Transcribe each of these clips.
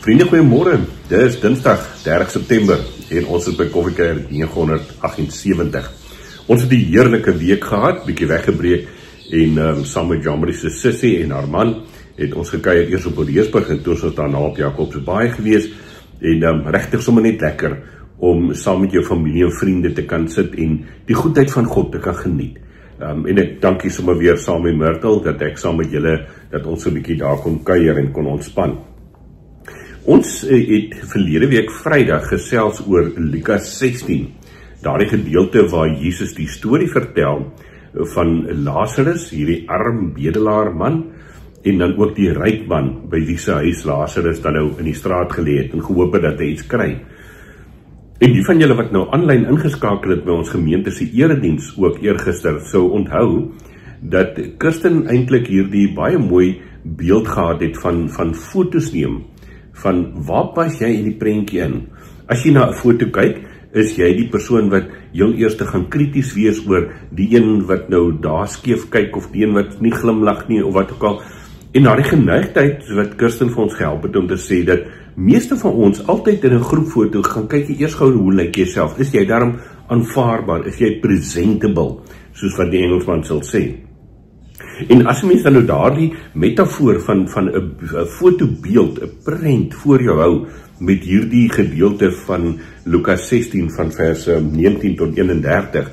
Vriende, goeiemôre. Dit is Dinsdag 30 September en ons is by Koffiekuier 978. Ons het 'n heerlike week gehad, bietjie weggebreek en saam met Jamrie se sussie en haar man het ons gekuier eers op Oreesburg en toe ons daarna op Jacobsbaai gewees en regtig sommer net lekker om saam met jou familie en vriende te kan sit en die goedheid van God te kan geniet. En ek dankie sommer weer saam met Myrtle dat ek saam met julle dat ons so 'n bietjie daar kon kuier en kon ontspan. Ons het verlede week Vrydag gesels oor Lukas 16, daardie gedeelte waar Jesus die storie vertel van Lazarus, hierdie arm bedelaar man, en dan ook die ryk man by wie se huis Lazarus dan nou in die straat gelê het en gehoop het dat hy iets kry. En die van julle wat nou aanlyn ingeskakel het by ons gemeente se erediens ook eergister sou onthou dat Kirsten eintlik hierdie baie mooi beeld gehad het van fotos neem van waar pas jy in die prentjie in. As jy na 'n foto kyk, is jy die persoon wat heel eers gaan krities wees oor die een wat nou daar skeef kyk of die een wat nie glimlag nie of wat ook al. En na die geneigtheid wat Kirsten vir ons gehelp het om te sê dat meeste van ons altyd in 'n groepfoto gaan kyk jy eers gou hoe lyk jy self. Is jy daarom aanvaarbaar? Is jy presentable? Soos wat die Engelsman sal sê. En as mens dan nou daardie metafoor van 'n fotobeeld, 'n prent voor jou hou met hierdie gedeelte van Lukas 16 van vers 19 tot 31,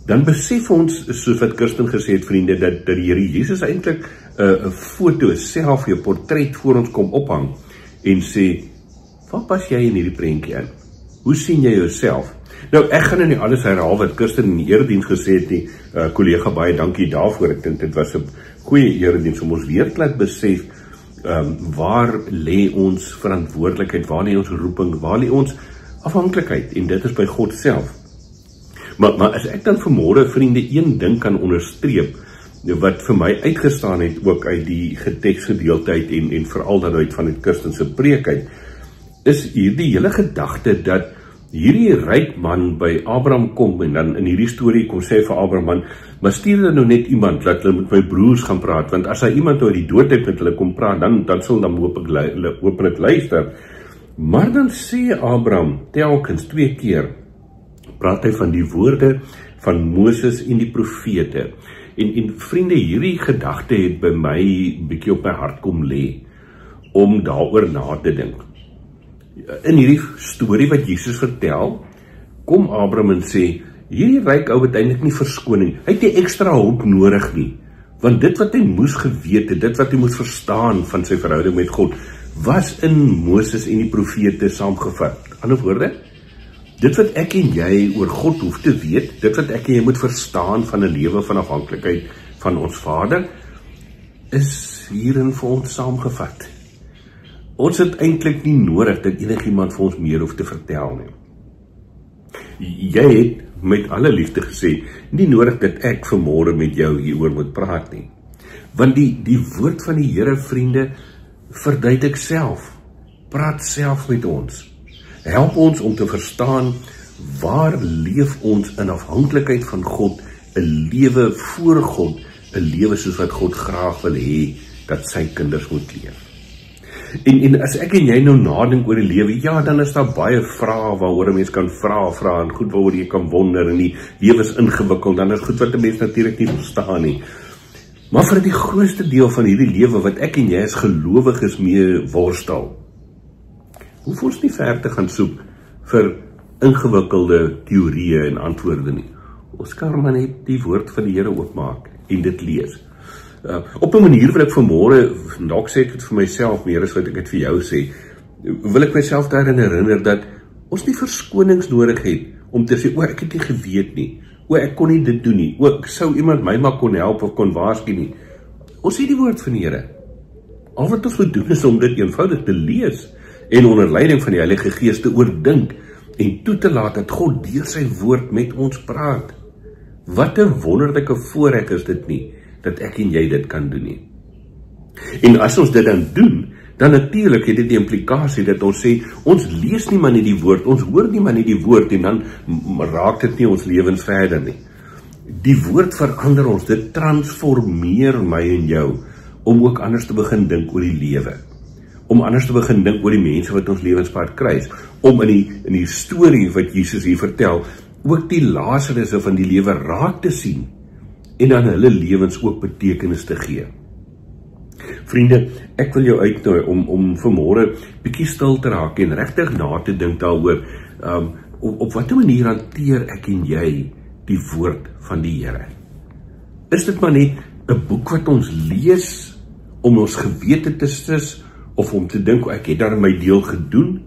dan besef ons, soos wat Kirsten gesê het, vriende, dat die Here Jesus eintlik 'n foto, 'n selfie, 'n portret voor ons kom ophang en sê, waar pas jy in hierdie prentjie in? Hoe sien jy jouself? Nou, ek gaan nie alles herhaal wat Kirsten in die erediens gesê het nie, kollega, baie dankie daarvoor. Ek dink dit was 'n goeie erediens om ons weer te laat besef waar lê ons verantwoordelikheid, waar lê ons roeping, waar lê ons afhanklikheid, en dit is by God self. Maar as ek dan vanmôre, vriende, een ding kan onderstreep wat vir my uitgestaan het ook uit die teksgedeelte uit en veral dan uit van die Kirsten se preek uit, is hierdie hele gedagte dat hierdie ryk man by Abraham kom en dan in hierdie storie kom sê vir Abraham, maar stuur dan nou net iemand dat hulle met my broers gaan praat, want as hy iemand uit die dood uit met hulle kom praat, dan sal dan hopelik luister. Maar dan sê Abraham telkens 2 keer praat hy van die woorde van Moses en die profete. En vriende, hierdie gedagte het by my bietjie op my hart kom lê om daaroor na te dink. In hierdie storie wat Jesus vertel, kom Abraham en sê, hierdie ryk ou het eintlik nie verskoning, hy het nie ekstra hulp nodig nie, want dit wat hy moes geweet het, dit wat hy moes verstaan van sy verhouding met God, was in Moses en die profete saamgevat. Ander woorde, dit wat ek en jy oor God hoef te weet, dit wat ek en jy moet verstaan van 'n lewe van afhanklikheid van ons Vader, is hierin vir ons saamgevat. Ons het eintlik nie nodig dat enigiemand vir ons meer hoef te vertel nie. Jy het met alle liefde gesê, nie nodig dat ek vanmôre met jou hieroor moet praat nie. Want die woord van die Here, vriende, verduidelik self, praat self met ons. Help ons om te verstaan, waar leef ons in afhanklikheid van God, 'n lewe voor God, 'n lewe soos wat God graag wil hê, dat sy kinders moet leef. En as ek en jy nou nadink oor die lewe, ja, dan is daar baie vrae waaroor 'n mens kan vra en goed waaroor jy kan wonder, en die lewe is ingewikkeld, dan is goed wat 'n mens natuurlik nie verstaan nie. Maar vir die grootste deel van hierdie lewe wat ek en jy as gelowiges mee worstel, hoef ons nie ver te gaan soek vir ingewikkelde teorieë en antwoorde nie. Ons kan maar net die woord van die Here oopmaak en dit lees. Op 'n manier wil ek vanmôre, dalk sê ek dit vir myself meer as wat ek dit vir jou sê, wil ek myself daarin herinner dat ons nie verskonings nodig het om te sê, ek het nie geweet nie, ek kon nie dit doen nie, sou iemand my maar kon help of kon waarsku nie. Ons het die woord van die Here. Al wat ons moet doen is om dit eenvoudig te lees en onder leiding van die Heilige Gees te oordink en toe te laat dat God deur sy woord met ons praat. Wat 'n wonderlike voorreg is dit nie, dat ek en jy dit kan doen nie. En as ons dit dan doen, dan natuurlik het dit die implikasie dat ons sê, ons lees nie maar net die woord, ons hoor nie maar net die woord, en dan raak dit nie ons lewens verder nie. Die woord verander ons, dit transformeer my en jou, om ook anders te begin dink oor die lewe. om anders te begin dink oor die mense wat ons lewenspad kruis, om in die storie wat Jesus hier vertel, ook die Lasarusse van die lewe raak te sien, en aan hulle lewens ook betekenis te gee. Vriende, ek wil jou uitnooi om vanmôre bietjie stil te raak en regtig na te dink daaroor, op watter manier hanteer ek en jy die woord van die Here? Is dit maar net 'n boek wat ons lees om ons gewete te stis, of om te dink, ek het daar my deel gedoen?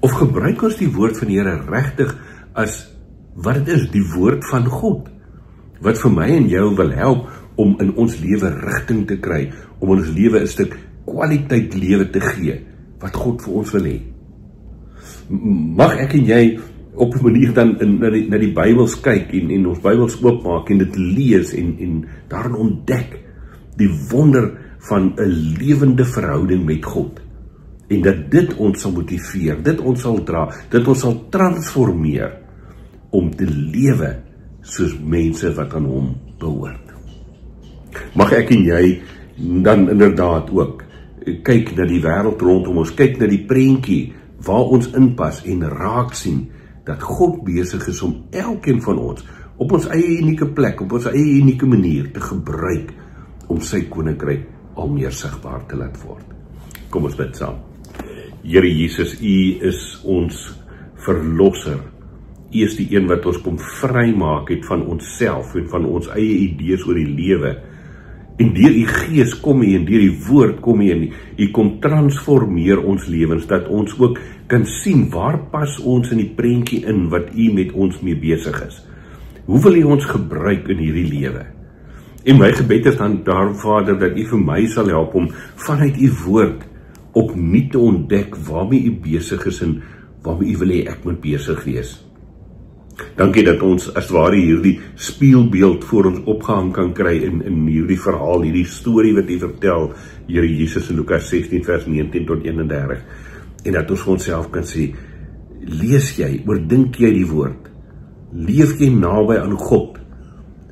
Of gebruik ons die woord van die Here regtig as wat dit is, die woord van God, wat vir my en jou wil help om in ons lewe rigting te kry, om ons lewe 'n stuk kwaliteit lewe te gee, wat God vir ons wil hê? Mag ek en jy op 'n manier dan na die Bybels kyk en ons Bybels oopmaak en dit lees en daarin ontdek die wonder van 'n lewende verhouding met God, en dat dit ons sal motiveer, dit ons sal dra, dit ons sal transformeer om te lewe soos mense wat aan hom behoort. Mag ek en jy dan inderdaad ook kyk na die wêreld rondom ons, kyk na die prentjie waar ons inpas en raak sien dat God besig is om elkeen van ons op ons eie unieke plek, op ons eie unieke manier te gebruik om sy koninkryk al meer sigbaar te laat word. Kom ons bid saam. Here Jesus, U is ons verlosser. U is die een wat ons kom vrymaak het van onsself en van ons eie idees oor die lewe. En deur U Gees kom U en deur die woord kom U en U kom transformeer ons lewens, dat ons ook kan sien waar pas ons in die prentjie in wat U met ons mee besig is. Hoe wil U ons gebruik in hierdie lewe? En my gebed is dan daarom, Vader, dat U vir my sal help om vanuit U woord opnuut te ontdek waarmee U besig is en waarmee U wil hê ek moet besig wees. Dankie dat ons as ware hierdie spieelbeeld voor ons opgehang kan kry in hierdie verhaal, hierdie storie wat U vertel, Here Jesus in Lukas 16 vers 19 tot 31. En dat ons vir onsself kan sê, lees jy, oordink jy die woord, leef jy naby aan God,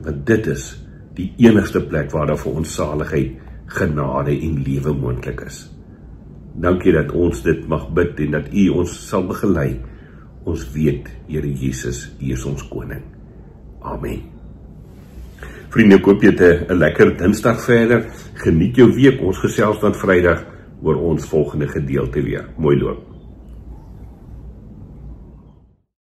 want dit is die enigste plek waar daar vir ons saligheid, genade en lewe moontlik is. Dankie dat ons dit mag bid en dat U ons sal begelei. Ons weet, Here Jesus, U is ons koning. Amen. Vriende, ek hoop jy het 'n lekker Dinsdag verder. Geniet jou week, ons gesels dan Vrydag oor ons volgende gedeelte weer. Mooi loop.